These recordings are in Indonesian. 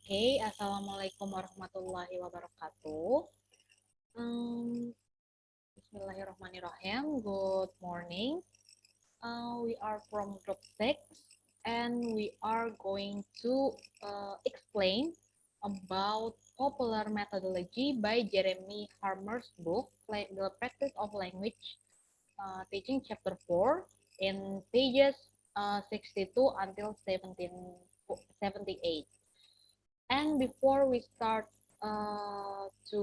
Oke, Assalamualaikum warahmatullahi wabarakatuh. Bismillahirrahmanirrahim. Good morning. We are from Group 6 and we are going to explain about popular methodology by Jeremy Harmer's book, The Practice of Language Teaching Chapter 4 in pages 62 until 78. And before we start to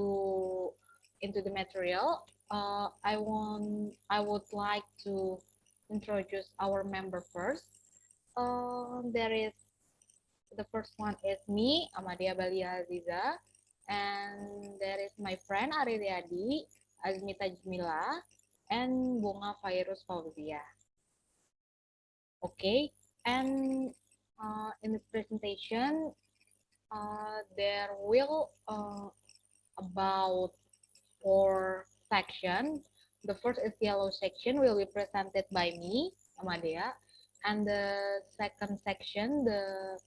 into the material, I would like to introduce our member first. There is the first one is me, Amadia Balia Aziza, and there is my friend Ari Riyadi, Azmita Jmila, and Bunga Fairuz Fauzia. Okay, and in this presentation, there will about 4 sections. The first is yellow section will be presented by me, Amadea, and the second section, the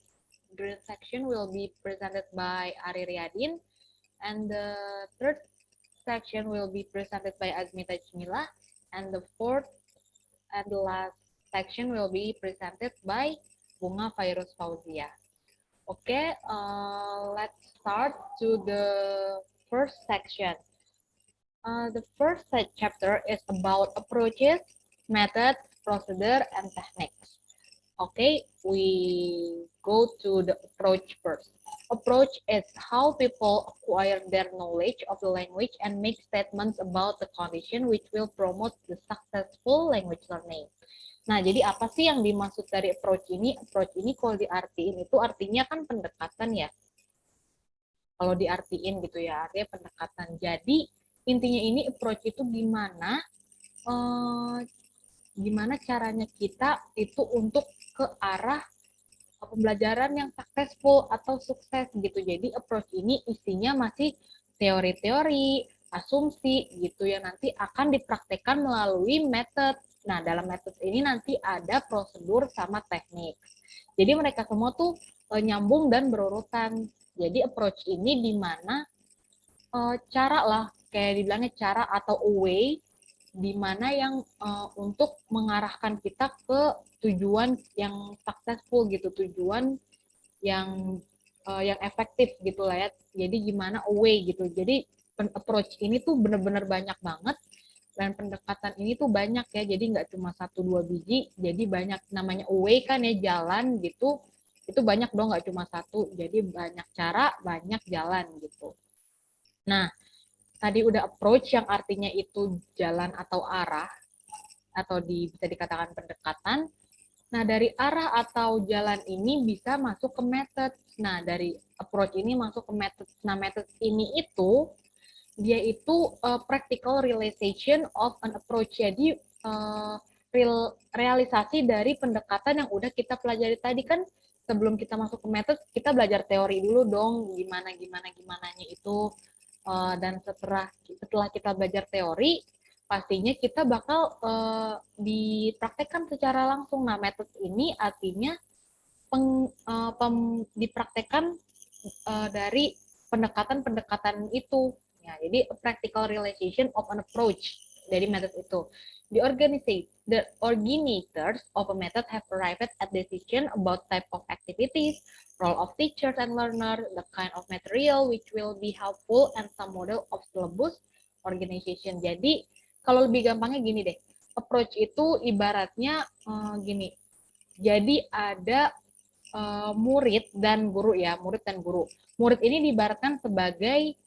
green section will be presented by Ari Riyadin, and the third section will be presented by Azmita Jmila, and the fourth and the last section will be presented by Bunga Fairuz Fauzia. Okay, let's start to the first section. The first chapter is about approaches, methods, procedure, and techniques. Okay, we go to the approach first. Approach is how people acquire their knowledge of the language and make statements about the condition which will promote the successful language learning. Nah, jadi apa sih yang dimaksud dari approach ini? Approach ini kalau diartiin itu artinya kan pendekatan ya. Kalau diartiin gitu ya, artinya pendekatan. Jadi intinya ini approach itu gimana caranya kita itu untuk ke arah pembelajaran yang successful atau sukses gitu. Jadi approach ini isinya masih teori-teori, asumsi gitu ya, nanti akan dipraktekkan melalui method. Nah, dalam method ini nanti ada prosedur sama teknik. Jadi mereka semua tuh nyambung dan berurutan. Jadi approach ini di mana cara lah, kayak dibilangnya cara atau a way, di mana yang untuk mengarahkan kita ke tujuan yang successful gitu, tujuan yang efektif gitu lah ya. Jadi gimana a way gitu. Jadi approach ini tuh bener-bener banyak banget. Dan pendekatan ini tuh banyak ya, jadi nggak cuma 1-2 biji, jadi banyak, namanya way kan ya, jalan gitu, itu banyak dong, nggak cuma satu, jadi banyak cara, banyak jalan gitu. Nah, tadi udah approach yang artinya itu jalan atau arah, atau bisa dikatakan pendekatan. Nah, dari arah atau jalan ini bisa masuk ke method. Nah, dari approach ini masuk ke method. Nah, method ini itu dia itu practical realization of an approach. Jadi realisasi dari pendekatan yang udah kita pelajari tadi kan. Sebelum kita masuk ke method, kita belajar teori dulu dong, gimananya itu. Dan setelah kita belajar teori, pastinya kita bakal dipraktekkan secara langsung. Nah, method ini artinya dipraktekkan dari pendekatan-pendekatan itu. Ya, jadi practical realization of an approach dari method itu. The originators of a method have arrived at decision about type of activities, role of teachers and learner, the kind of material which will be helpful, and some model of syllabus organization. Jadi kalau lebih gampangnya gini deh, approach itu ibaratnya gini. Jadi ada murid dan guru ya, murid dan guru. Murid ini diibaratkan sebagai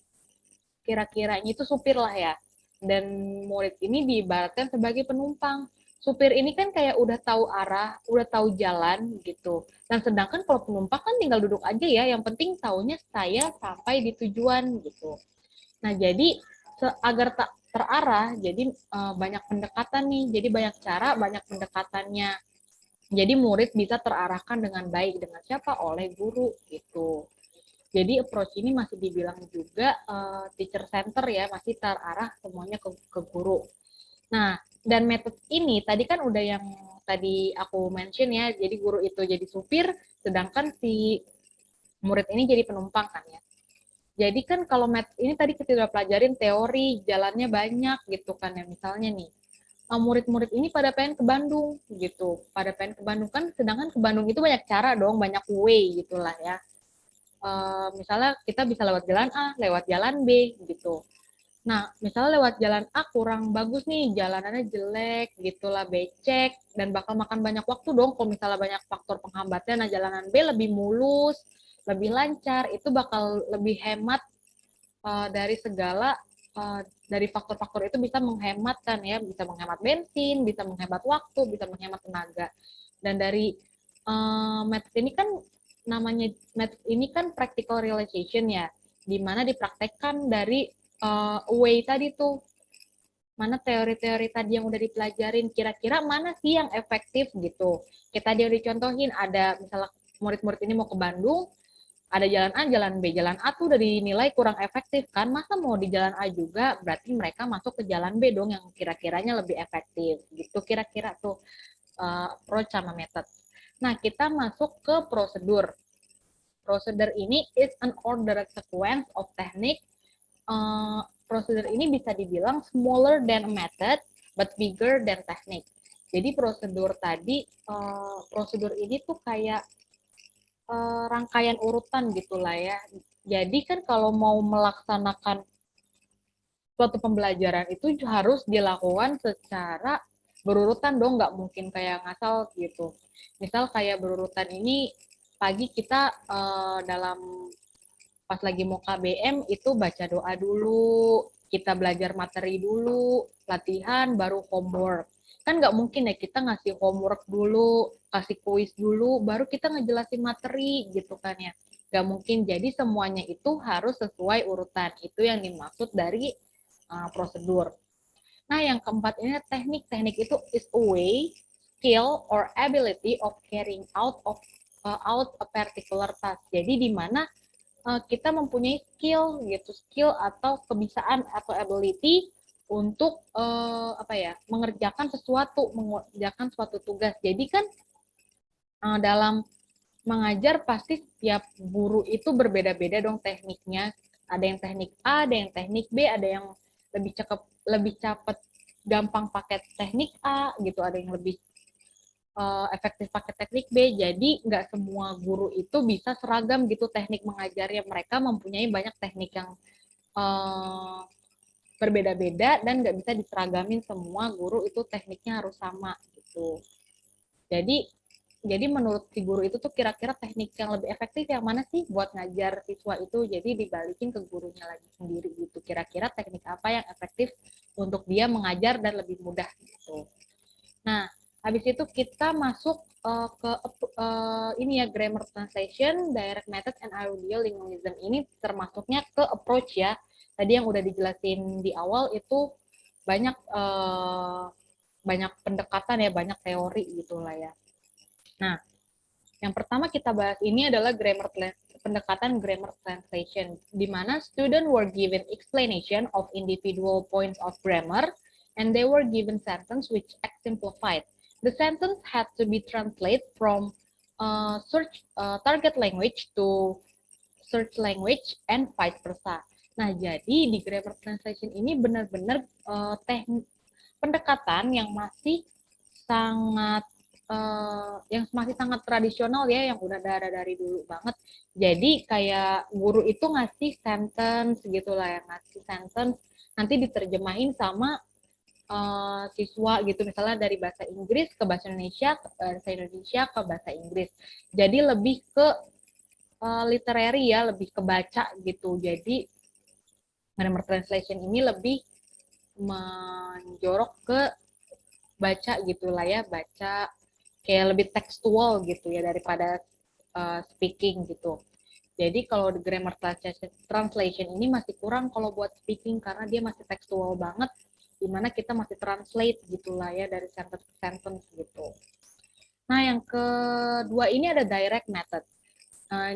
kira-kiranya itu supir lah ya. Dan murid ini diibaratkan sebagai penumpang. Supir ini kan kayak udah tahu arah, udah tahu jalan gitu. Dan sedangkan kalau penumpang kan tinggal duduk aja ya, yang penting taunya saya sampai di tujuan gitu. Nah, jadi agar tak terarah, jadi banyak pendekatan nih. Jadi banyak cara, banyak pendekatannya. Jadi murid bisa terarahkan dengan baik dengan siapa? Oleh guru gitu. Jadi approach ini masih dibilang juga teacher center ya, masih terarah semuanya ke guru. Nah, dan metode ini tadi kan udah yang tadi aku mention ya, jadi guru itu jadi supir, sedangkan si murid ini jadi penumpang kan ya. Jadi kan kalau ini tadi kita udah pelajarin teori, jalannya banyak gitu kan ya. Misalnya nih, murid-murid ini pada pengen ke Bandung gitu. Pada pengen ke Bandung kan, sedangkan ke Bandung itu banyak cara dong, banyak way gitulah ya. Misalnya kita bisa lewat jalan A, lewat jalan B gitu. Nah, misalnya lewat jalan A kurang bagus nih, jalanannya jelek, gitulah becek, dan bakal makan banyak waktu dong kalau misalnya banyak faktor penghambatnya. Nah, jalanan B lebih mulus, lebih lancar, itu bakal lebih hemat dari segala dari faktor-faktor itu bisa menghemat kan ya, bisa menghemat bensin, bisa menghemat waktu, bisa menghemat tenaga. Dan dari metode ini kan namanya metode ini kan practical realization ya, di mana dipraktekkan dari way tadi tuh, mana teori-teori tadi yang udah dipelajarin, kira-kira mana sih yang efektif gitu. Kita dia dicontohin, ada misalnya murid-murid ini mau ke Bandung, ada jalan A, jalan B. Jalan A tuh udah dinilai kurang efektif kan, masa mau di jalan A juga, berarti mereka masuk ke jalan B dong yang kira-kiranya lebih efektif. Gitu kira-kira tuh approach sama method. Nah, kita masuk ke prosedur. Prosedur ini is an ordered sequence of technique. Prosedur ini bisa dibilang smaller than a method, but bigger than technique. Jadi prosedur tadi, prosedur ini tuh kayak rangkaian urutan gitulah ya. Jadi kan kalau mau melaksanakan suatu pembelajaran itu harus dilakukan secara berurutan dong, nggak mungkin kayak ngasal gitu. Misal kayak berurutan ini, pagi kita dalam pas lagi mau KBM itu baca doa dulu, kita belajar materi dulu, latihan, baru homework. Kan nggak mungkin ya kita ngasih homework dulu, kasih kuis dulu, baru kita ngejelasin materi gitu kan ya. Nggak mungkin, jadi semuanya itu harus sesuai urutan. Itu yang dimaksud dari prosedur. Nah, yang keempat ini teknik. Teknik itu is a way, skill, or ability of carrying out a particular task. Jadi di mana kita mempunyai skill gitu, skill atau kebiasaan atau ability untuk apa ya, mengerjakan suatu tugas. Jadi kan dalam mengajar pasti setiap guru itu berbeda-beda dong tekniknya. Ada yang teknik A, ada yang teknik B, ada yang lebih cepat gampang pakai teknik A gitu, ada yang lebih efektif pakai teknik B. Jadi nggak semua guru itu bisa seragam gitu teknik mengajarnya. Mereka mempunyai banyak teknik yang uh, berbeda-beda dan nggak bisa diseragamin semua guru itu tekniknya harus sama gitu. Jadi jadi menurut si guru itu tuh kira-kira teknik yang lebih efektif yang mana sih buat ngajar siswa itu, jadi dibalikin ke gurunya lagi sendiri gitu. Kira-kira teknik apa yang efektif untuk dia mengajar dan lebih mudah gitu. Nah, habis itu kita masuk ke ini ya, grammar translation, direct method, and audio linguism. Ini termasuknya ke approach ya. Tadi yang udah dijelasin di awal itu banyak banyak pendekatan ya, banyak teori gitulah ya. Nah, yang pertama kita bahas ini adalah pendekatan grammar translation, di mana student were given explanation of individual points of grammar, and they were given sentence which exemplified. The sentence had to be translated from target language to search language and vice versa. Nah, jadi di grammar translation ini benar-benar pendekatan yang masih sangat tradisional ya, yang udah dari dulu banget. Jadi kayak guru itu ngasih sentence gitulah ya, ngasih sentence nanti diterjemahin sama siswa gitu, misalnya dari bahasa Inggris ke bahasa Indonesia, ke bahasa Inggris. Jadi lebih ke literary ya, lebih ke baca gitu. Jadi grammar translation ini lebih menjorok ke baca gitulah ya, baca kayak lebih tekstual gitu ya daripada speaking gitu. Jadi kalau di grammar translation ini masih kurang kalau buat speaking karena dia masih tekstual banget, dimana kita masih translate gitulah ya dari sentence ke sentence gitu. Nah, yang kedua ini ada direct method.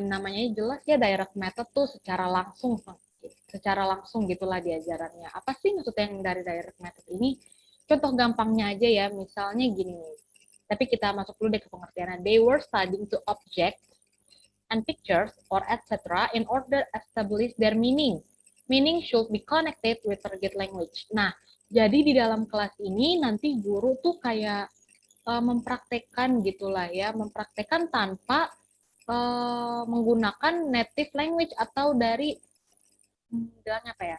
Namanya jelas ya, direct method tuh secara langsung gitulah diajarannya. Apa sih maksud yang dari direct method ini? Contoh gampangnya aja ya, misalnya gini nih. Tapi kita masuk dulu deh ke pengertiannya. They were studying to object and pictures or etc. in order to establish their meaning. Meaning should be connected with target language. Nah, jadi di dalam kelas ini nanti guru tuh kayak mempraktekkan gitulah ya, mempraktekkan tanpa menggunakan native language atau dari bilangnya apa ya?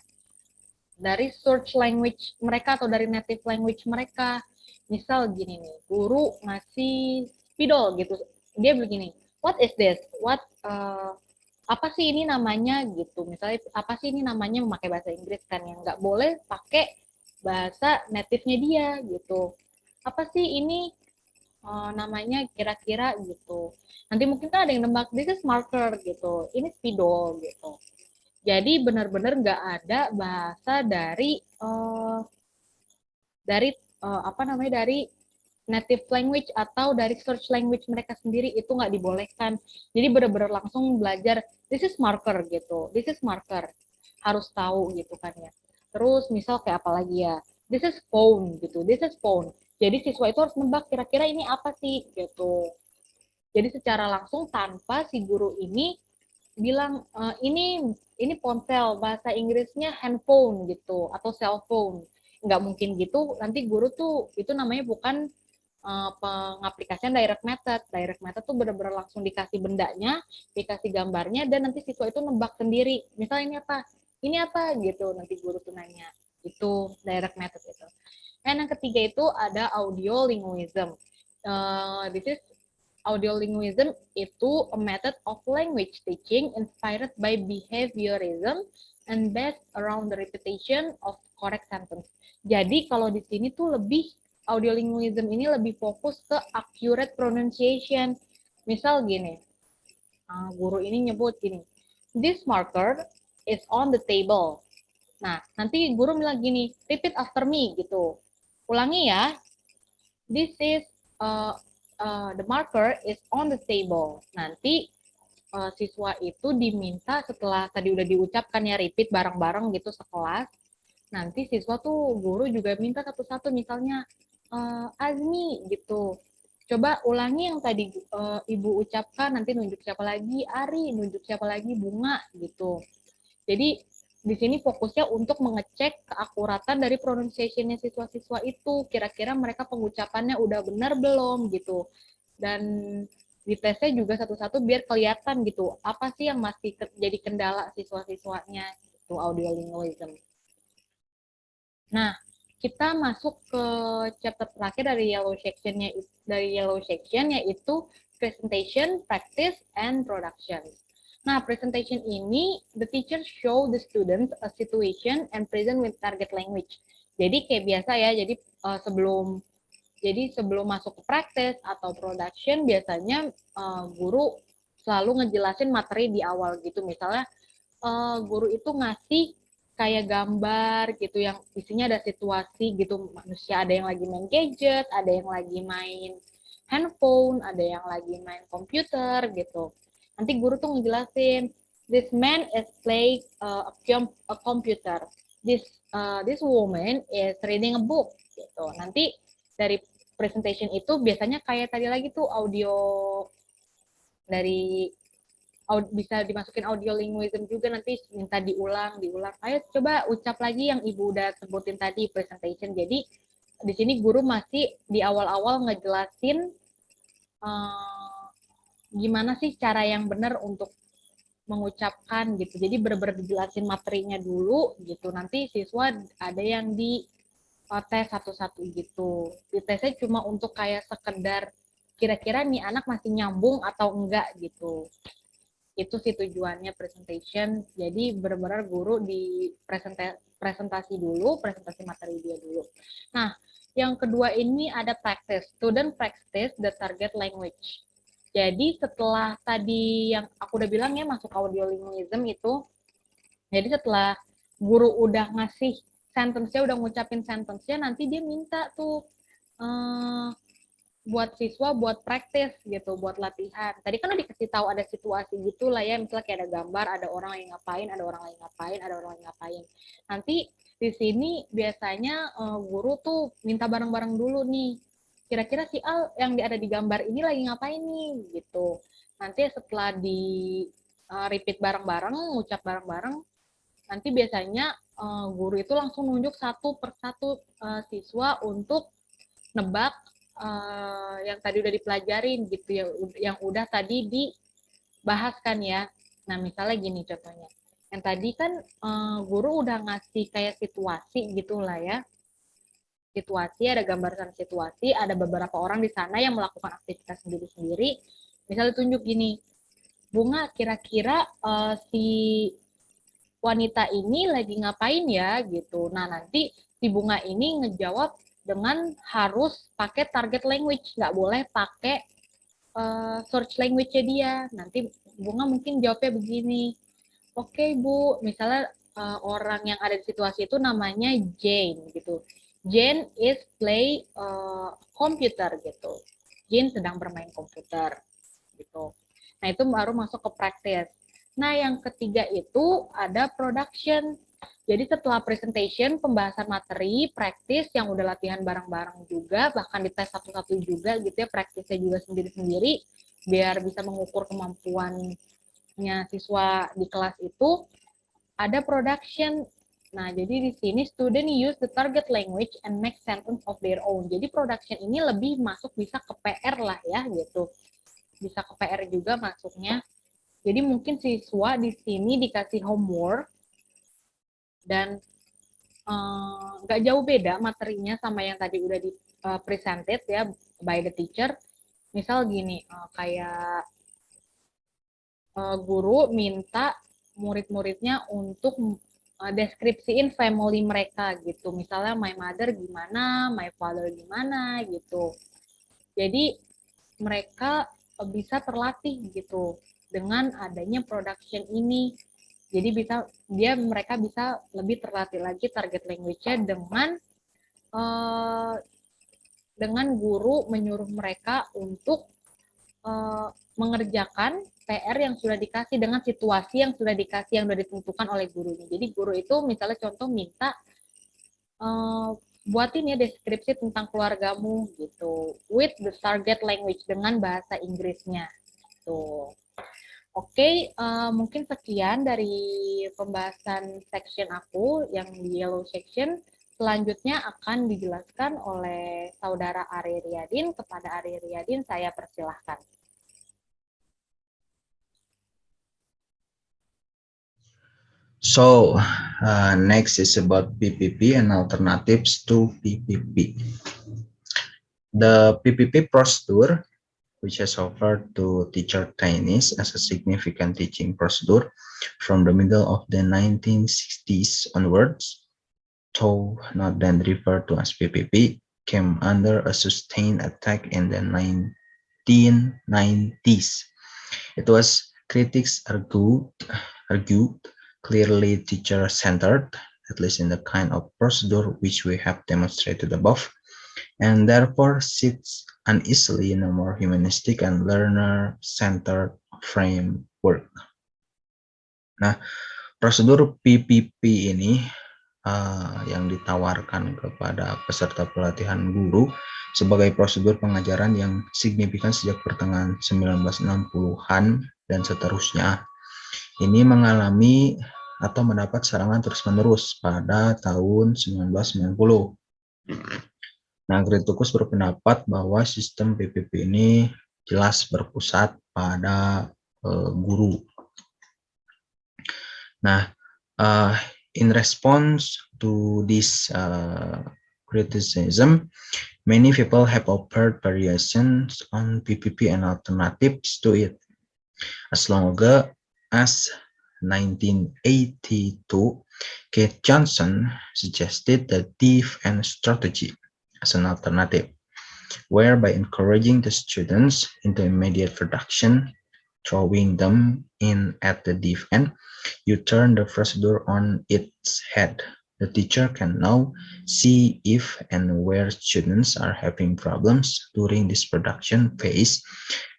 Dari search language mereka atau dari native language mereka. Misal gini nih, guru ngasih spidol gitu. Dia begini, what is this? Apa sih ini namanya gitu. Misalnya apa sih ini namanya memakai bahasa Inggris kan yang nggak boleh pakai bahasa native-nya dia gitu. Apa sih ini namanya kira-kira gitu. Nanti mungkin kan ada yang nembak, this is marker gitu. Ini spidol gitu. Jadi benar-benar nggak ada bahasa apa namanya dari native language atau dari search language mereka sendiri itu nggak dibolehkan. Jadi benar-benar langsung belajar this is marker gitu, this is marker harus tahu gitu kan ya. Terus misal kayak apa lagi ya, this is phone gitu, this is phone. Jadi siswa itu harus nebak kira-kira ini apa sih gitu. Jadi secara langsung tanpa si guru ini bilang ini ponsel, bahasa Inggrisnya handphone gitu atau cellphone. Nggak mungkin gitu, nanti guru tuh itu namanya bukan pengaplikasian direct method. Direct method tuh benar-benar langsung dikasih bendanya, dikasih gambarnya, dan nanti siswa itu nebak sendiri. Misalnya ini apa? Ini apa gitu. Nanti guru tuh nanya. Itu direct method itu. Dan yang ketiga itu ada audio linguism. This is audiolinguism itu a method of language teaching inspired by behaviorism and based around the repetition of correct sentence. Jadi kalau di sini tuh lebih audiolinguism ini lebih fokus ke accurate pronunciation. Misal gini, guru ini nyebut gini, this marker is on the table. Nah, nanti guru bilang gini, repeat after me gitu. Ulangi ya, this is the marker is on the table. Nanti siswa itu diminta setelah tadi udah diucapkan ya repeat bareng-bareng gitu sekelas. Nanti siswa tuh guru juga minta satu-satu misalnya Azmi gitu. Coba ulangi yang tadi ibu ucapkan, nanti nunjuk siapa lagi, Ari, nunjuk siapa lagi, Bunga gitu. Jadi di sini fokusnya untuk mengecek keakuratan dari pronunciation-nya siswa-siswa itu. Kira-kira mereka pengucapannya udah benar belum gitu. Dan di tesnya juga satu-satu biar kelihatan gitu. Apa sih yang masih jadi kendala siswa-siswanya itu audiolinguism. Nah, kita masuk ke chapter terakhir dari yellow section yaitu presentation, practice, and production. Nah, presentation ini, the teacher show the students a situation and present with target language. Jadi kayak biasa ya, jadi sebelum masuk ke practice atau production, biasanya guru selalu ngejelasin materi di awal gitu. Misalnya guru itu ngasih kayak gambar gitu yang isinya ada situasi gitu, manusia ada yang lagi main gadget, ada yang lagi main handphone, ada yang lagi main komputer gitu. Nanti guru tuh ngejelasin, this man is playing a computer, this woman is reading a book gitu. Nanti dari presentation itu biasanya kayak tadi lagi tuh audio dari bisa dimasukin audio linguism juga, nanti minta diulang. Ayo coba ucap lagi yang ibu udah sebutin tadi presentation. Jadi di sini guru masih di awal-awal ngejelasin gimana sih cara yang benar untuk mengucapkan gitu. Jadi benar-benar dijelasin materinya dulu gitu. Nanti siswa ada yang di tes satu-satu gitu. Di tesnya cuma untuk kayak sekedar kira-kira nih anak masih nyambung atau enggak gitu. Itu sih tujuannya presentation. Jadi benar-benar guru di presentasi dulu, presentasi materi dia dulu. Nah, yang kedua ini ada practice. Student practice the target language. Jadi setelah tadi yang aku udah bilang ya masuk audiolinguism itu, jadi setelah guru udah ngasih sentence-nya, udah ngucapin sentence-nya, nanti dia minta tuh buat siswa buat praktis gitu, buat latihan. Tadi kan udah dikasih tahu ada situasi gitu lah ya, misalnya kayak ada gambar, ada orang yang ngapain, ada orang lain ngapain, ada orang lain ngapain. Nanti di sini biasanya guru tuh minta bareng-bareng dulu nih. Kira-kira si Al yang ada di gambar ini lagi ngapain nih gitu. nanti setelah di repeat bareng-bareng, ngucap bareng-bareng, nanti biasanya guru itu langsung nunjuk satu persatu siswa untuk nebak yang tadi udah dipelajarin gitu ya, yang udah tadi dibahas kan ya. Nah misalnya gini contohnya, yang tadi kan guru udah ngasih kayak situasi gitulah ya, situasi, ada gambaran situasi, ada beberapa orang di sana yang melakukan aktivitas sendiri-sendiri. Misalnya tunjuk gini, Bunga, kira-kira si wanita ini lagi ngapain ya gitu. Nah nanti si Bunga ini ngejawab dengan harus pakai target language, nggak boleh pakai search language-nya dia. Nanti Bunga mungkin jawabnya begini, oke Bu, misalnya orang yang ada di situasi itu namanya Jane gitu. Jane is play computer gitu. Jane sedang bermain komputer gitu. Nah itu baru masuk ke practice. Nah yang ketiga itu ada production. Jadi setelah presentation, pembahasan materi, practice yang udah latihan bareng-bareng juga, bahkan dites satu-satu juga gitu ya, praktisnya juga sendiri-sendiri, biar bisa mengukur kemampuannya siswa di kelas itu, ada production. Nah, jadi di sini student use the target language and make sentence of their own. Jadi production ini lebih masuk bisa ke PR lah ya gitu. Bisa ke PR juga masuknya. Jadi mungkin siswa di sini dikasih homework dan nggak jauh beda materinya sama yang tadi udah di presented ya by the teacher. Misal gini, kayak guru minta murid-muridnya untuk deskripsiin family mereka gitu. Misalnya my mother gimana, my father gimana gitu. Jadi mereka bisa terlatih gitu dengan adanya production ini. Jadi mereka bisa lebih terlatih lagi target language-nya dengan guru menyuruh mereka untuk mengerjakan PR yang sudah dikasih dengan situasi yang sudah dikasih, yang sudah ditentukan oleh gurunya. Jadi guru itu misalnya contoh minta buatin ya deskripsi tentang keluargamu gitu with the target language dengan bahasa Inggrisnya gitu. Oke, mungkin sekian dari pembahasan section aku yang di yellow section. Selanjutnya akan dijelaskan oleh saudara Ari Riyadin. Kepada Ari Riyadin saya persilahkan. So, next is about PPP and alternatives to PPP. The PPP procedure, which has offered to teacher trainees as a significant teaching procedure from the middle of the 1960s onwards, though not then referred to as PPP, came under a sustained attack in the 1990s. It was critics argued clearly teacher-centered, at least in the kind of procedure which we have demonstrated above, and therefore sits uneasily in a more humanistic and learner-centered framework. Nah, prosedur PPP ini yang ditawarkan kepada peserta pelatihan guru sebagai prosedur pengajaran yang signifikan sejak pertengahan 1960-an dan seterusnya. Ini mengalami atau mendapat serangan terus-menerus pada tahun 1990. Nah, kritikus berpendapat bahwa sistem PPP ini jelas berpusat pada guru. Nah, in response to this criticism, many people have offered variations on PPP and alternatives to it. As long ago as 1982, Kate Johnson suggested the DFN strategy as an alternative, whereby encouraging the students into immediate production, throwing them in at the DFN, you turn the procedure on its head. The teacher can now see if and where students are having problems during this production phase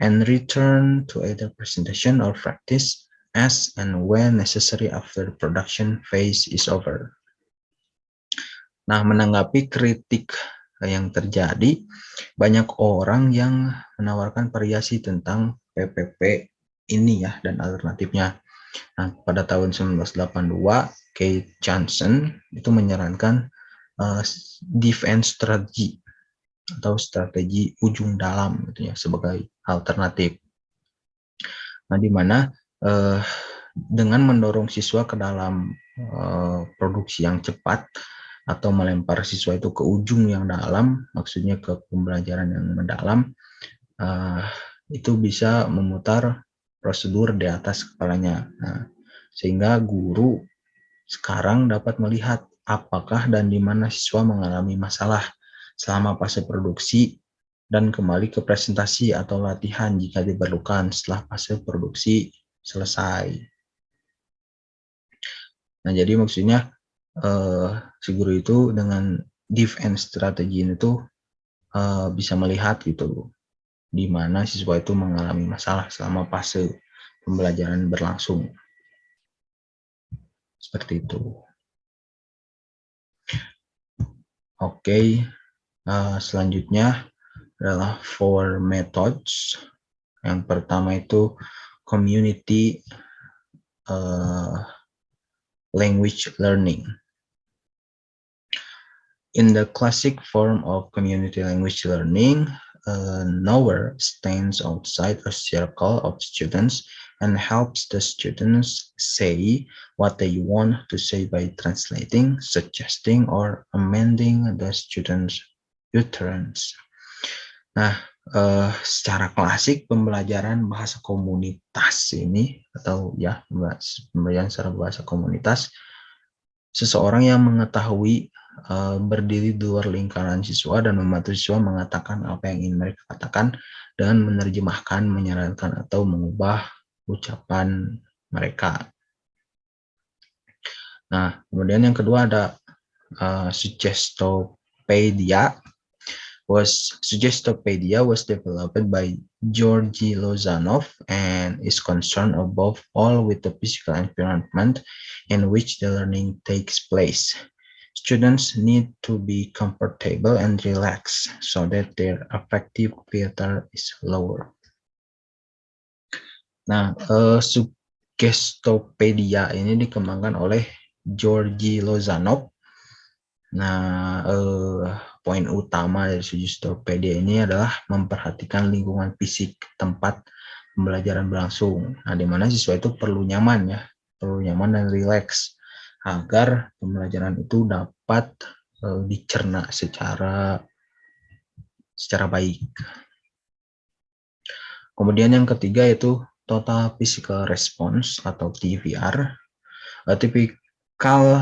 and return to either presentation or practice as and when necessary after the production phase is over. Nah, menanggapi kritik yang terjadi, banyak orang yang menawarkan variasi tentang PPP ini ya dan alternatifnya. Nah, pada tahun 1982, Kate Johnson itu menyarankan defense strategy atau strategi ujung dalam gitu ya sebagai alternatif. Nah, di mana dengan mendorong siswa ke dalam produksi yang cepat atau melempar siswa itu ke ujung yang dalam, maksudnya ke pembelajaran yang mendalam, itu bisa memutar prosedur di atas kepalanya. Nah, sehingga guru sekarang dapat melihat apakah dan di mana siswa mengalami masalah selama fase produksi dan kembali ke presentasi atau latihan jika diperlukan setelah fase produksi selesai. Nah, jadi maksudnya si guru itu dengan defense strategi ini tuh bisa melihat gitu di mana siswa itu mengalami masalah selama fase pembelajaran berlangsung. Seperti itu. Oke, selanjutnya adalah 4 methods. Yang pertama itu community language learning. In the classic form of community language learning, a knower stands outside a circle of students and helps the students say what they want to say by translating, suggesting, or amending the students' utterance. Nah, secara klasik pembelajaran bahasa komunitas ini atau ya pembelajaran secara bahasa komunitas, seseorang yang mengetahui berdiri di luar lingkaran siswa dan membantu siswa mengatakan apa yang ingin mereka katakan dan menerjemahkan, menyarankan atau mengubah ucapan mereka. Nah, kemudian yang kedua ada Suggestopedia. Suggestopedia was developed by Georgi Lozanov and is concerned above all with the physical environment in which the learning takes place. Students need to be comfortable and relaxed so that their affective theater is lower. Nah, Suggestopedia ini dikembangkan oleh Georgi Lozanov. Nah, poin utama dari Suggestopedia ini adalah memperhatikan lingkungan fisik tempat pembelajaran berlangsung. Nah, di mana siswa itu perlu nyaman dan rileks agar pembelajaran itu dapat dicerna secara baik. Kemudian yang ketiga itu Total Physical Response atau TPR. Typical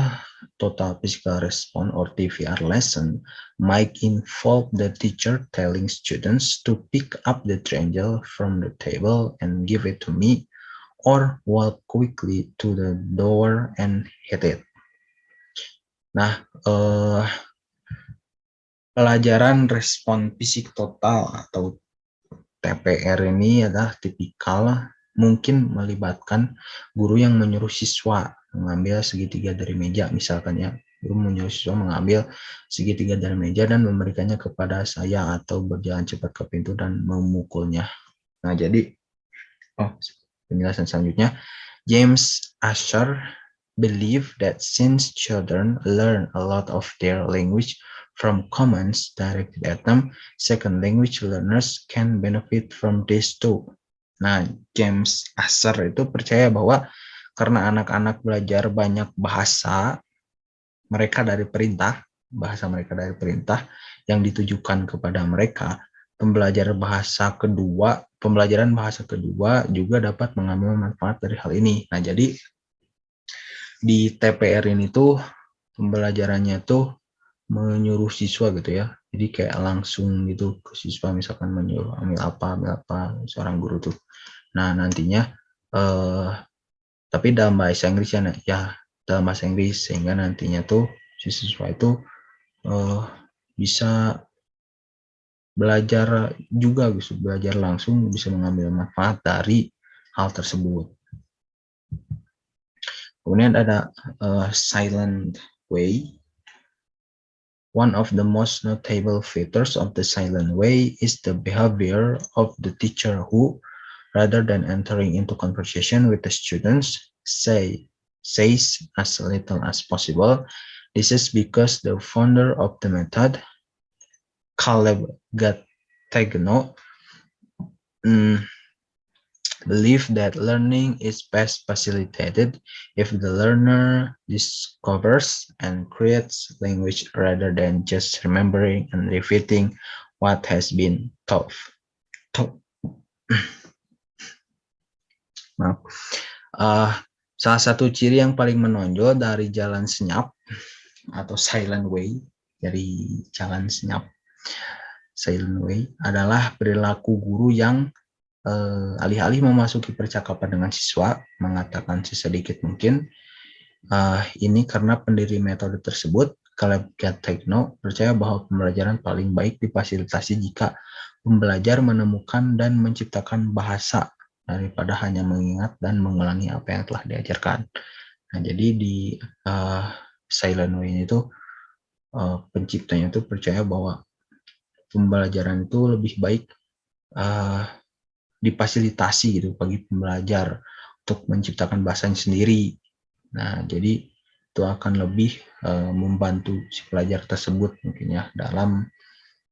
Total Physical Response or TPR lesson might involve the teacher telling students to pick up the triangle from the table and give it to me, or walk quickly to the door and hit it. Nah, pelajaran respon fisik total atau TPR ini adalah tipikal mungkin melibatkan guru yang menyuruh siswa mengambil segitiga dari meja, misalkan ya, guru menyuruh siswa mengambil segitiga dari meja dan memberikannya kepada saya atau berjalan cepat ke pintu dan memukulnya. Nah, jadi penjelasan selanjutnya, James Asher believe that since children learn a lot of their language from commands directed at them, second language learners can benefit from this too. Nah, James Asher itu percaya bahwa karena anak-anak belajar banyak bahasa mereka dari perintah yang ditujukan kepada mereka, pembelajaran bahasa kedua juga dapat mengambil manfaat dari hal ini. Nah, jadi di TPR ini tuh pembelajarannya tuh menyuruh siswa gitu ya. Jadi kayak langsung gitu ke siswa, misalkan menyuruh ambil apa seorang guru tuh. Nah, nantinya tapi dalam bahasa Inggris ya dalam bahasa Inggris, sehingga nantinya tuh si siswa itu bisa belajar juga gitu, belajar langsung, bisa mengambil manfaat dari hal tersebut. Kemudian ada silent way. One of the most notable features of the silent way is the behavior of the teacher who, rather than entering into conversation with the students, says as little as possible. This is because the founder of the method, Caleb Gattagno, believe that learning is best facilitated if the learner discovers and creates language rather than just remembering and repeating what has been taught. Maaf. Salah satu ciri yang paling menonjol dari jalan senyap atau silent way, dari jalan senyap silent way adalah perilaku guru yang alih-alih memasuki percakapan dengan siswa, mengatakan sesedikit mungkin. Ini karena pendiri metode tersebut, Caleb Gattagno, percaya bahwa pembelajaran paling baik difasilitasi jika pembelajar menemukan dan menciptakan bahasa daripada hanya mengingat dan mengulangi apa yang telah diajarkan. Nah, jadi di silent way itu penciptanya itu percaya bahwa pembelajaran itu lebih baik difasilitasi gitu bagi pembelajar untuk menciptakan bahasanya sendiri. Nah, jadi itu akan lebih membantu si pelajar tersebut mungkin ya dalam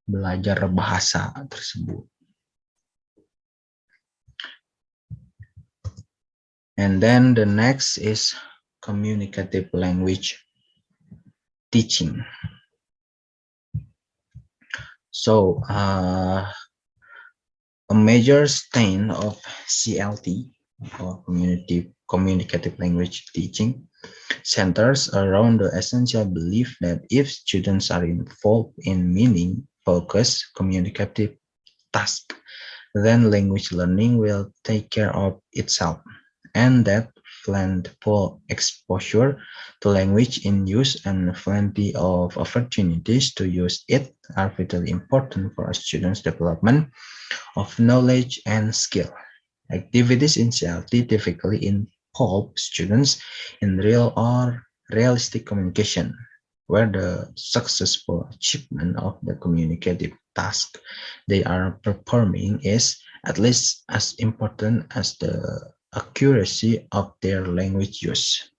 belajar bahasa tersebut. And then the next is communicative language teaching. So, a major strain of CLT, or communicative language teaching, centers around the essential belief that if students are involved in meaning-focused communicative tasks, then language learning will take care of itself, and that plentiful exposure to language in use and plenty of opportunities to use it are vitally important for a student's development of knowledge and skill. Activities in CLT typically involve students in real or realistic communication, where the successful achievement of the communicative task they are performing is at least as important as the accuracy of their language use.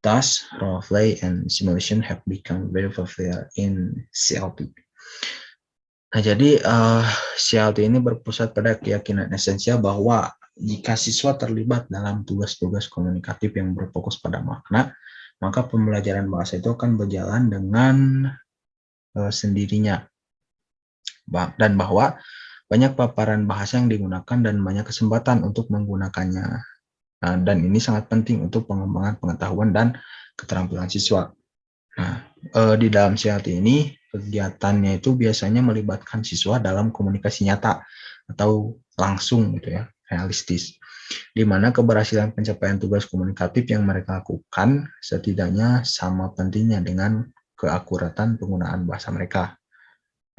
Thus, role play and simulation have become very popular in CLT. Nah, jadi CLT ini berpusat pada keyakinan esensial bahwa jika siswa terlibat dalam tugas-tugas komunikatif yang berfokus pada makna, maka pembelajaran bahasa itu akan berjalan dengan sendirinya. Dan bahwa banyak paparan bahasa yang digunakan dan banyak kesempatan untuk menggunakannya. Dan ini sangat penting untuk pengembangan pengetahuan dan keterampilan siswa. Nah, di dalam CLT ini kegiatannya itu biasanya melibatkan siswa dalam komunikasi nyata atau langsung gitu ya, realistis. Di mana keberhasilan pencapaian tugas komunikatif yang mereka lakukan setidaknya sama pentingnya dengan keakuratan penggunaan bahasa mereka.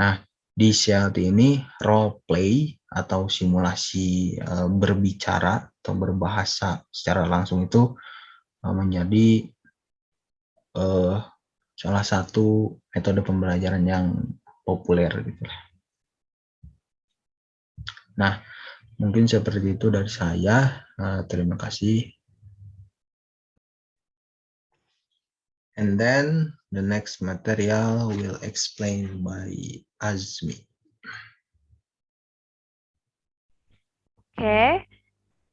Nah, di CLT ini role play atau simulasi berbicara atau berbahasa secara langsung itu menjadi salah satu metode pembelajaran yang populer gitu. Nah, mungkin seperti itu dari saya. Terima kasih. And then the next material will explain by Azmi. Okay,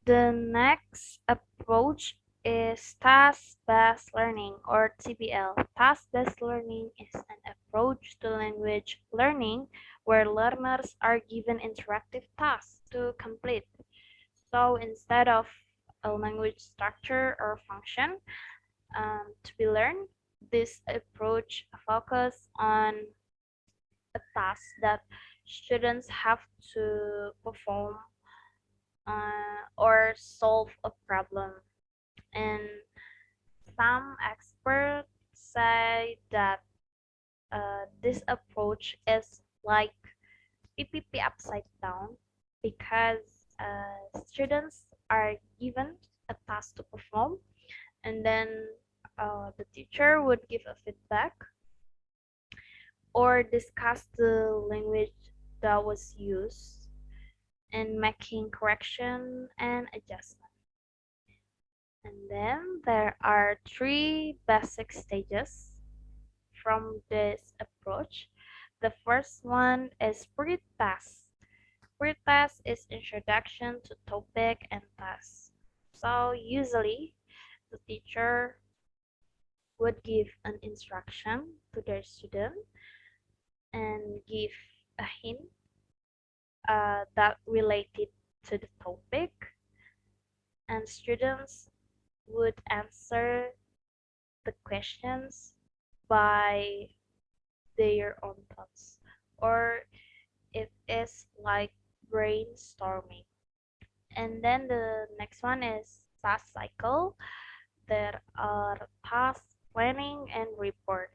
the next approach is task-based learning, or TBL. Task-based learning is an approach to language learning where learners are given interactive tasks to complete. So instead of a language structure or function to be learned, this approach focuses on a task that students have to perform or solve a problem. And some experts say that this approach is like PPP upside down because students are given a task to perform, and then the teacher would give a feedback or discuss the language that was used, and making correction and adjustment. And then there are three basic stages from this approach. The first one is pre-task. Pre-task is introduction to topic and task. So usually the teacher would give an instruction to their student and give a hint that related to the topic, and students would answer the questions by their own thoughts, or it is like brainstorming. And then the next one is task cycle. There are task planning and report.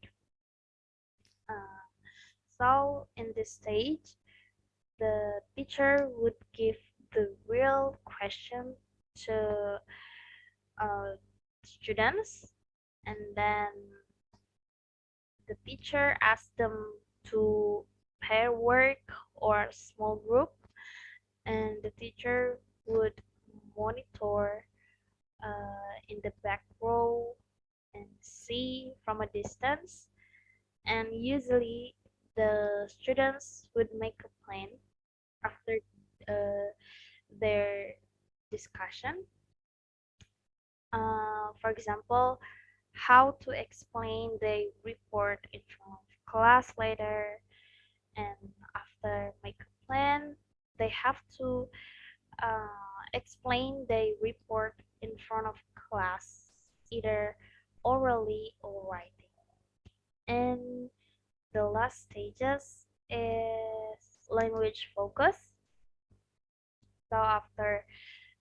So in this stage, the teacher would give the real question to students, and then the teacher asks them to pair work or small group, and the teacher would monitor in the back row and see from a distance, and usually the students would make a plan after uh, their discussion. For example, how to explain the report in front of class later, and after make a plan, they have to explain the report in front of class, either orally or writing. And the last stages is language focus. So after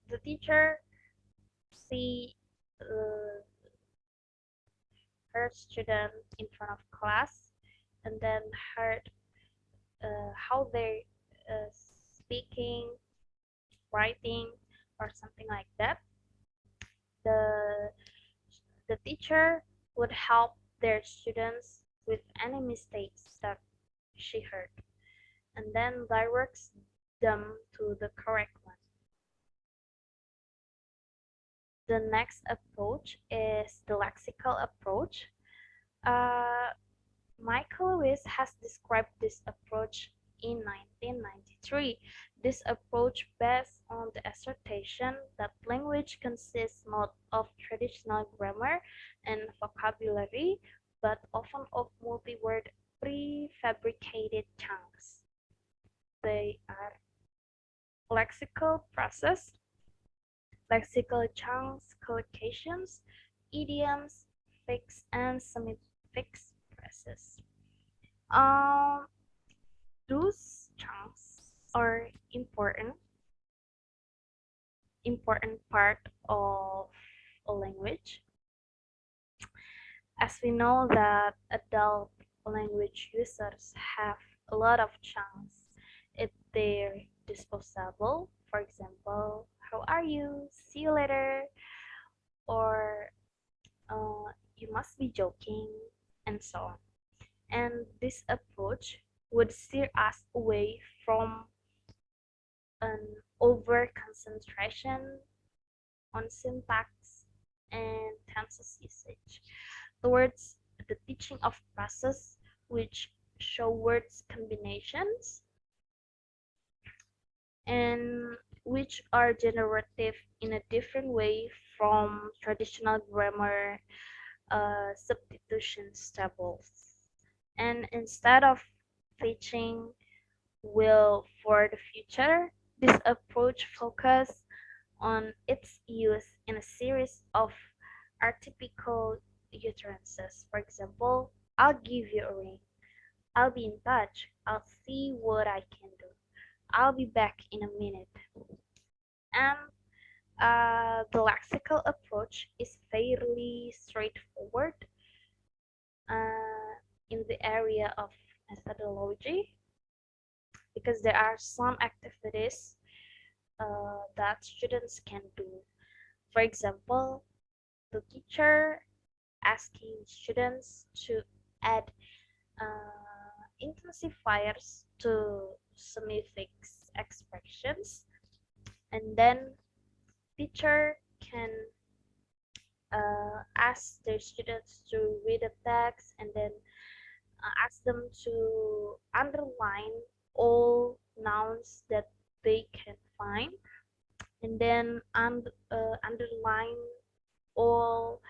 the teacher see uh, her student in front of class, and then heard how they're speaking, writing, or something like that, the the teacher would help their students with any mistakes that she heard, and then directs them to the correct one. The next approach is the lexical approach. Uh, Michael Lewis has described this approach in 1993. This approach based on the assertion that language consists not of traditional grammar and vocabulary, but often of multi-word prefabricated chunks. They are lexical process, lexical chunks, collocations, idioms, fixed and semi-fixed phrases. Um, those chunks are important part of a language, as we know that adult language users have a lot of chunks at their disposable. For example, how are you? See you later. Or you must be joking, and so on. And this approach would steer us away from an over concentration on syntax and tenses usage towards the teaching of process which show words combinations and which are generative in a different way from traditional grammar substitution tables. And instead of teaching will for the future, this approach focuses on its use in a series of atypical utterances. For example, I'll give you a ring. I'll be in touch. I'll see what I can do. I'll be back in a minute. And the lexical approach is fairly straightforward in the area of methodology, because there are some activities that students can do. For example, the teacher asking students to add intensifiers to semi-fixed expressions, and then teacher can ask their students to read the text and then ask them to underline all nouns that they can find, and then underline all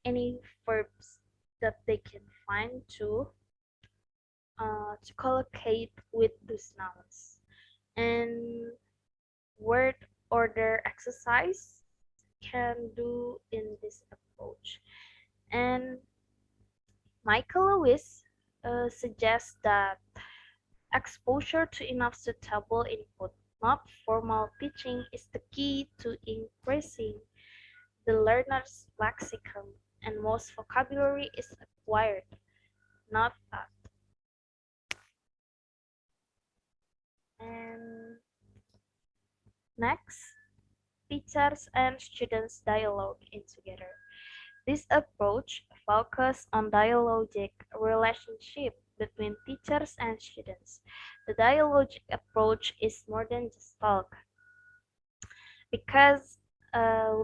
any verbs that they can find to collocate with those nouns. And word order exercise can do in this approach. And Michael Lewis suggests that exposure to enough suitable input, not formal teaching, is the key to increasing the learner's lexicon, and most vocabulary is acquired, not taught. And next, teachers and students dialogue in together. This approach focuses on dialogic relationship between teachers and students. The dialogic approach is more than just talk, because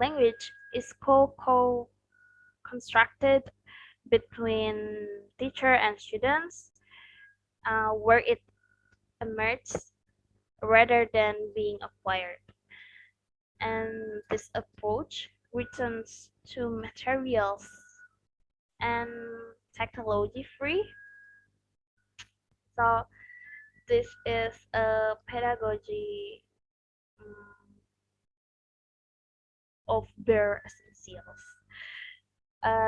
language is co-constructed between teacher and students, where it emerges rather than being acquired. And this approach returns to materials and technology free. So this is a pedagogy of bare essentials,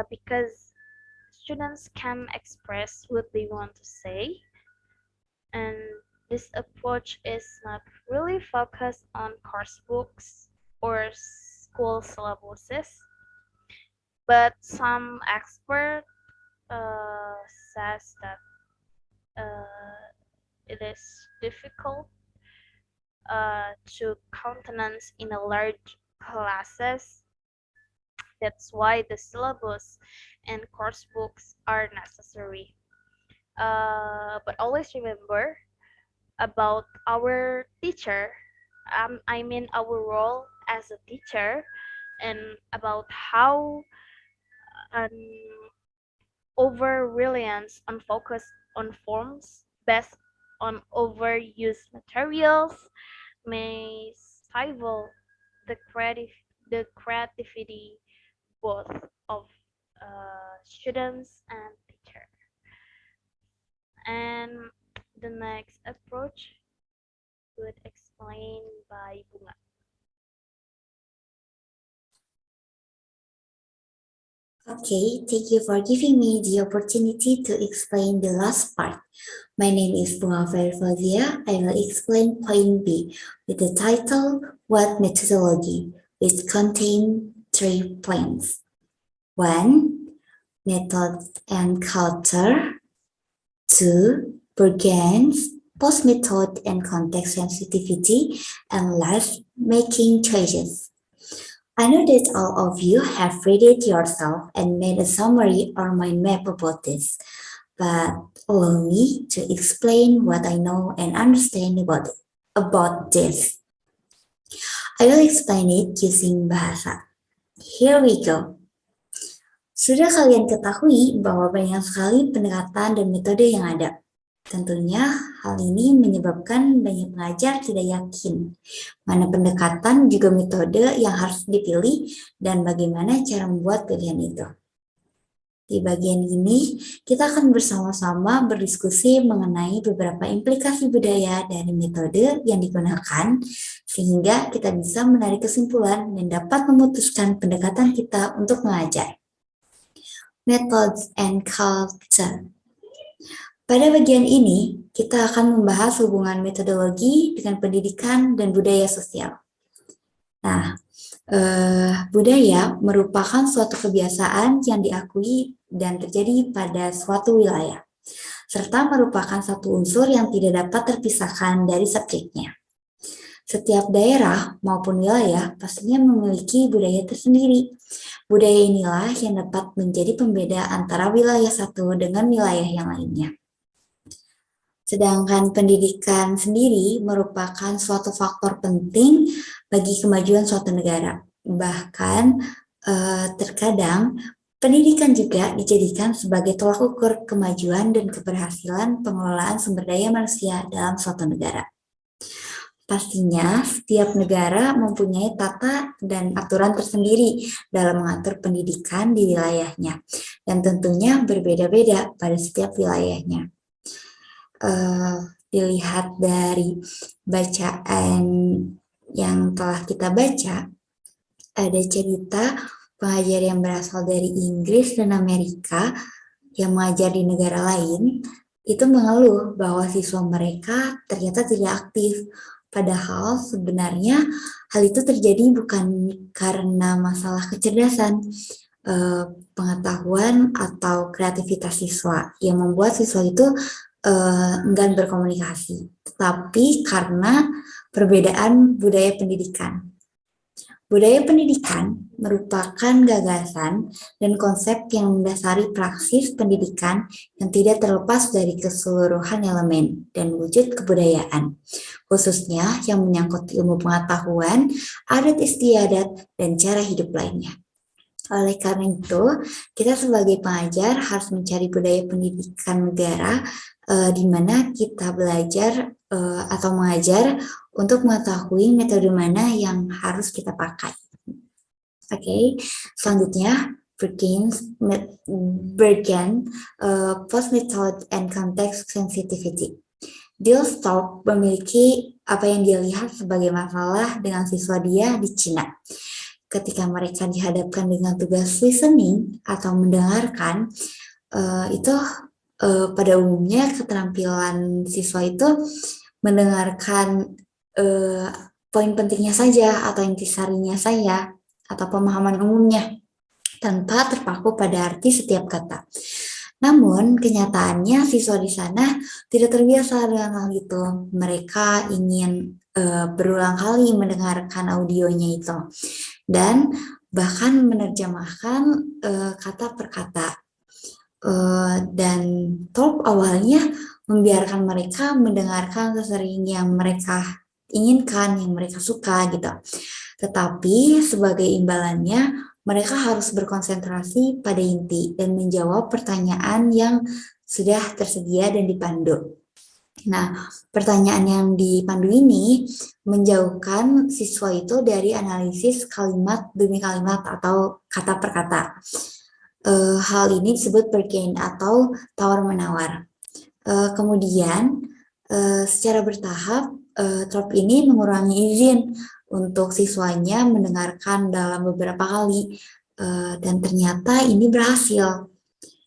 because students can express what they want to say, and this approach is not really focused on course books or school syllabuses, but some expert says that it is difficult to countenance in a large classes. That's why the syllabus and course books are necessary. But always remember about our teacher, I mean our role as a teacher, and about how an over-reliance on focus on forms based on overused materials may stifle the creativity both of students and teacher. And the next approach would explain by Bunga. Okay, thank you for giving me the opportunity to explain the last part. My name is Bunga Fauzia. I will explain point B with the title, What Methodology, which contains 3 points. 1. Method and culture. 2. Bargains, post-method and context sensitivity. And last, making choices. I know that all of you have read it yourself and made a summary or mind map about this, but allow me to explain what I know and understand about this. I will explain it using bahasa. Here we go. Sudah kalian ketahui bahwa banyak sekali pendekatan dan metode yang ada. Tentunya hal ini menyebabkan banyak pengajar tidak yakin mana pendekatan juga metode yang harus dipilih dan bagaimana cara membuat pilihan itu. Di bagian ini, kita akan bersama-sama berdiskusi mengenai beberapa implikasi budaya dari metode yang digunakan sehingga kita bisa menarik kesimpulan dan dapat memutuskan pendekatan kita untuk mengajar. Methods and culture. Pada bagian ini, kita akan membahas hubungan metodologi dengan pendidikan dan budaya sosial. Nah, budaya merupakan suatu kebiasaan yang diakui dan terjadi pada suatu wilayah, serta merupakan satu unsur yang tidak dapat terpisahkan dari subjeknya. Setiap daerah maupun wilayah pastinya memiliki budaya tersendiri. Budaya inilah yang dapat menjadi pembeda antara wilayah satu dengan wilayah yang lainnya. Sedangkan pendidikan sendiri merupakan suatu faktor penting bagi kemajuan suatu negara. Bahkan terkadang pendidikan juga dijadikan sebagai tolak ukur kemajuan dan keberhasilan pengelolaan sumber daya manusia dalam suatu negara. Pastinya, setiap negara mempunyai tata dan aturan tersendiri dalam mengatur pendidikan di wilayahnya, dan tentunya berbeda-beda pada setiap wilayahnya. Dilihat dari bacaan yang telah kita baca, ada cerita pengajar yang berasal dari Inggris dan Amerika yang mengajar di negara lain, itu mengeluh bahwa siswa mereka ternyata tidak aktif. Padahal sebenarnya hal itu terjadi bukan karena masalah kecerdasan, pengetahuan atau kreativitas siswa yang membuat siswa itu enggan berkomunikasi, tetapi karena perbedaan budaya pendidikan. Budaya pendidikan merupakan gagasan dan konsep yang mendasari praksis pendidikan yang tidak terlepas dari keseluruhan elemen dan wujud kebudayaan, khususnya yang menyangkut ilmu pengetahuan, adat istiadat, dan cara hidup lainnya. Oleh karena itu, kita sebagai pengajar harus mencari budaya pendidikan negara di mana kita belajar atau mengajar untuk mengetahui metode mana yang harus kita pakai. Oke, selanjutnya Bergen, post method and context sensitivity. Dilthorpe memiliki apa yang dia lihat sebagai masalah dengan siswa dia di Cina. Ketika mereka dihadapkan dengan tugas listening atau mendengarkan, itu pada umumnya keterampilan siswa itu mendengarkan poin pentingnya saja atau intisarinya saja atau pemahaman umumnya tanpa terpaku pada arti setiap kata. Namun kenyataannya siswa di sana tidak terbiasa dengan hal itu. Mereka ingin berulang kali mendengarkan audionya itu dan bahkan menerjemahkan kata per kata. Dan Thorpe awalnya membiarkan mereka mendengarkan sesering yang mereka inginkan, yang mereka suka gitu. Tetapi sebagai imbalannya mereka harus berkonsentrasi pada inti dan menjawab pertanyaan yang sudah tersedia dan dipandu. Nah, pertanyaan yang dipandu ini menjauhkan siswa itu dari analisis kalimat demi kalimat atau kata per kata. Hal ini disebut bargain atau tawar-menawar. Kemudian, secara bertahap, Thorpe ini mengurangi izin untuk siswanya mendengarkan dalam beberapa kali, dan ternyata ini berhasil.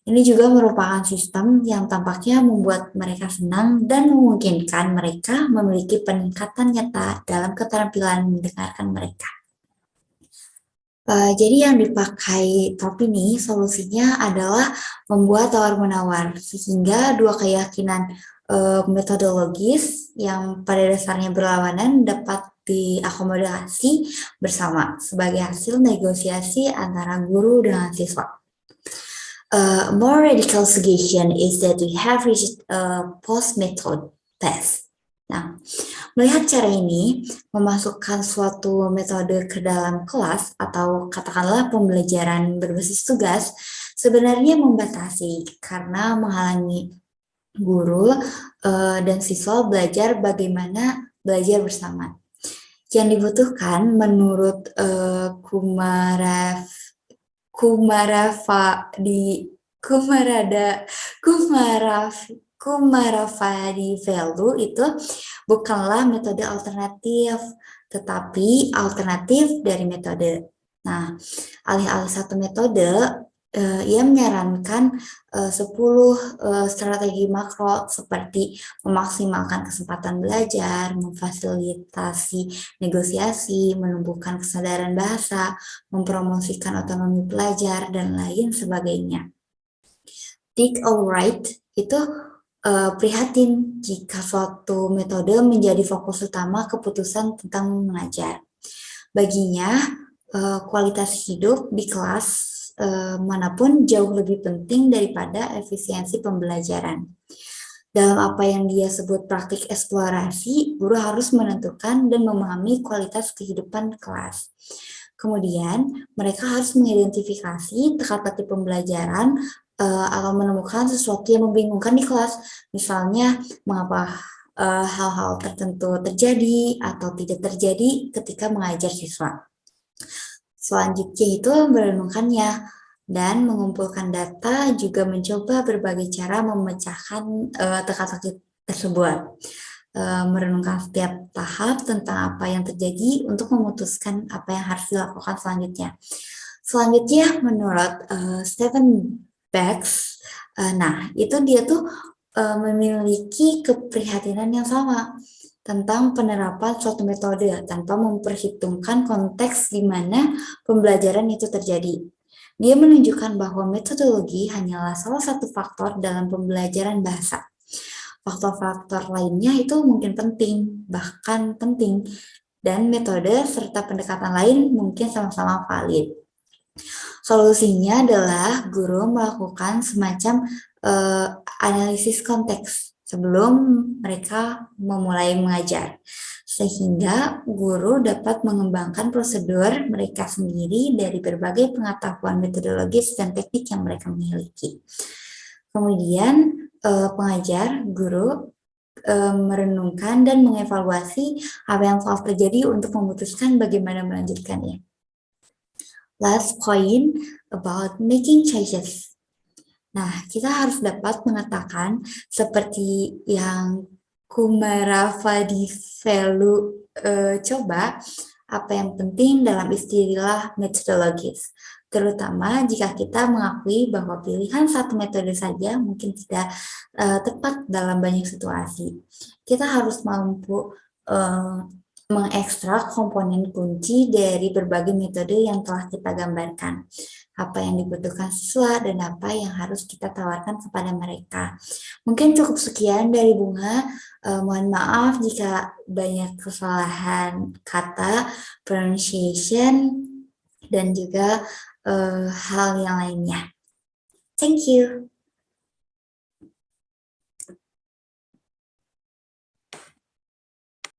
Ini juga merupakan sistem yang tampaknya membuat mereka senang dan memungkinkan mereka memiliki peningkatan nyata dalam keterampilan mendengarkan mereka. Jadi yang dipakai Thorpe ini solusinya adalah membuat tawar-menawar, sehingga dua keyakinan metodologis yang pada dasarnya berlawanan dapat diakomodasi bersama sebagai hasil negosiasi antara guru dengan siswa. A more radical suggestion is that we have reached a post-method test. Nah, melihat cara ini, memasukkan suatu metode ke dalam kelas atau katakanlah pembelajaran berbasis tugas, sebenarnya membatasi karena menghalangi guru dan siswa belajar bagaimana belajar bersama. Yang dibutuhkan menurut Kumarafadi-Velu itu bukanlah metode alternatif, tetapi alternatif dari metode. Nah, alih-alih satu metode, ia menyarankan 10 strategi makro seperti memaksimalkan kesempatan belajar, memfasilitasi negosiasi, menumbuhkan kesadaran bahasa, mempromosikan otonomi pelajar, dan lain sebagainya. Dick Allwright itu prihatin jika suatu metode menjadi fokus utama keputusan tentang mengajar. Baginya, kualitas hidup di kelas manapun jauh lebih penting daripada efisiensi pembelajaran. Dalam apa yang dia sebut praktik eksplorasi, guru harus menentukan dan memahami kualitas kehidupan kelas. Kemudian, mereka harus mengidentifikasi teka-teki pembelajaran atau menemukan sesuatu yang membingungkan di kelas. Misalnya, mengapa hal-hal tertentu terjadi atau tidak terjadi ketika mengajar siswa. Selanjutnya itu merenungkannya dan mengumpulkan data, juga mencoba berbagai cara memecahkan teka-teki tersebut. Merenungkan setiap tahap tentang apa yang terjadi untuk memutuskan apa yang harus dilakukan selanjutnya. Selanjutnya menurut Stephen Becks, nah itu dia tuh memiliki keprihatinan yang sama tentang penerapan suatu metode tanpa memperhitungkan konteks di mana pembelajaran itu terjadi. Dia menunjukkan bahwa metodologi hanyalah salah satu faktor dalam pembelajaran bahasa. Faktor-faktor lainnya itu mungkin penting, bahkan penting, dan metode serta pendekatan lain mungkin sama-sama valid. Solusinya adalah guru melakukan semacam analisis konteks sebelum mereka memulai mengajar, sehingga guru dapat mengembangkan prosedur mereka sendiri dari berbagai pengetahuan metodologis dan teknik yang mereka miliki. Kemudian pengajar, guru merenungkan dan mengevaluasi apa yang telah terjadi untuk memutuskan bagaimana melanjutkannya. Last point about making choices. Nah, kita harus dapat mengatakan seperti yang Kumara Vadivelu coba, apa yang penting dalam istilah metodologis, terutama jika kita mengakui bahwa pilihan satu metode saja mungkin tidak tepat dalam banyak situasi. Kita harus mampu mengekstrak komponen kunci dari berbagai metode yang telah kita gambarkan. Apa yang dibutuhkan siswa dan apa yang harus kita tawarkan kepada mereka. Mungkin cukup sekian dari Bunga. Mohon maaf jika banyak kesalahan kata, pronunciation, dan juga hal yang lainnya. Thank you.